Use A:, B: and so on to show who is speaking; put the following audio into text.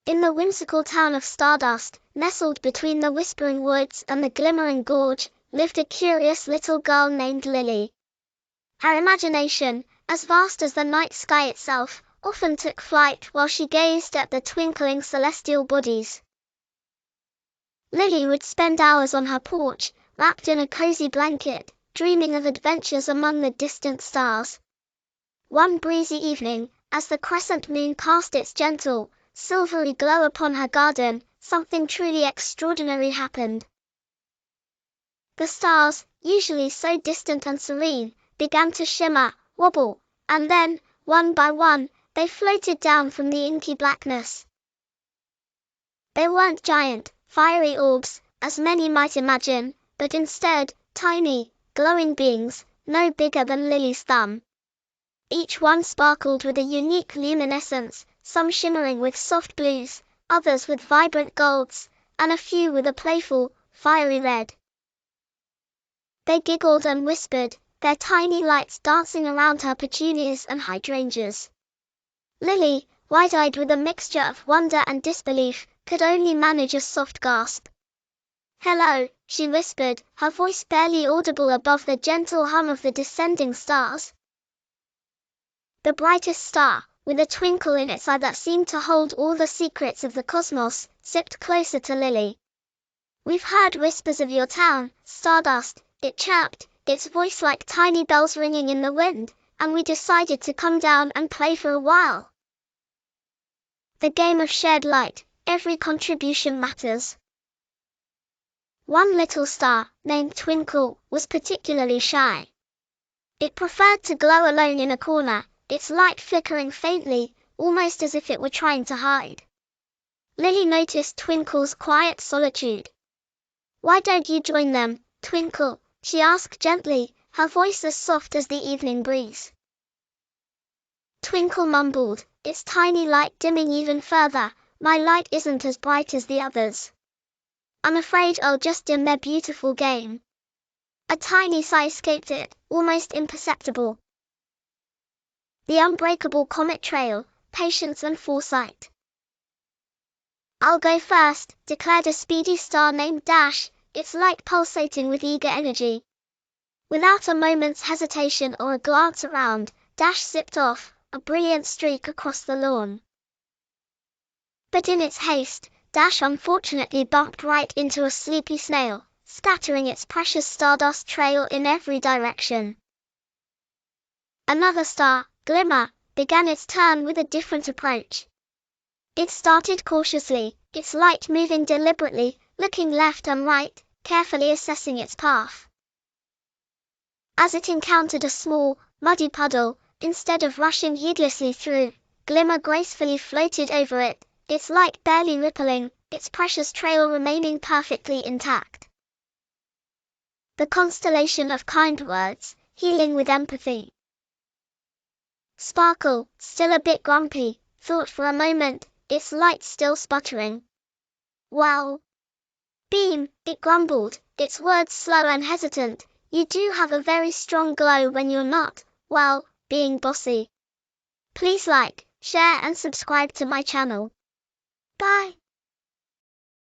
A: In the whimsical town of Stardust, nestled between the whispering woods and the glimmering gorge, lived a curious little girl named Lily. Her imagination, as vast as the night sky itself, often took flight while she gazed at the twinkling celestial bodies. Lily would spend hours on her porch, wrapped in a cozy blanket, dreaming of adventures among the distant stars. One breezy evening, as the crescent moon cast its gentle, silvery glow upon her garden, something truly extraordinary happened. The stars, usually so distant and serene, began to shimmer, wobble, and then, one by one, they floated down from the inky blackness. They weren't giant, fiery orbs, as many might imagine, but instead, tiny, glowing beings, no bigger than Lily's thumb. Each one sparkled with a unique luminescence, some shimmering with soft blues, others with vibrant golds, and a few with a playful, fiery red. They giggled and whispered, their tiny lights dancing around her petunias and hydrangeas. Lily, wide-eyed with a mixture of wonder and disbelief, could only manage a soft gasp. "Hello," she whispered, her voice barely audible above the gentle hum of the descending stars. The brightest star, with a twinkle in its eye that seemed to hold all the secrets of the cosmos, sipped closer to Lily. "We've heard whispers of your town, Stardust," it chirped, its voice like tiny bells ringing in the wind, "and we decided to come down and play for a while. The game of shared light, every contribution matters." One little star, named Twinkle, was particularly shy. It preferred to glow alone in a corner, its light flickering faintly, almost as if it were trying to hide. Lily noticed Twinkle's quiet solitude. "Why don't you join them, Twinkle?" she asked gently, her voice as soft as the evening breeze. Twinkle mumbled, its tiny light dimming even further, "My light isn't as bright as the others. I'm afraid I'll just dim their beautiful game." A tiny sigh escaped it, almost imperceptible. The unbreakable comet trail, patience and foresight. "I'll go first," declared a speedy star named Dash, its light pulsating with eager energy. Without a moment's hesitation or a glance around, Dash zipped off, a brilliant streak across the lawn. But in its haste, Dash unfortunately bumped right into a sleepy snail, scattering its precious stardust trail in every direction. Another star, Glimmer, began its turn with a different approach. It started cautiously, its light moving deliberately, looking left and right, carefully assessing its path. As it encountered a small, muddy puddle, instead of rushing heedlessly through, Glimmer gracefully floated over it, its light barely rippling, its precious trail remaining perfectly intact. The constellation of kind words, healing with empathy. Sparkle, still a bit grumpy, thought for a moment, its light still sputtering. "Well, Beam," it grumbled, its words slow and hesitant, "you do have a very strong glow when you're not, well, being bossy. Please like, share and subscribe to my channel. Bye."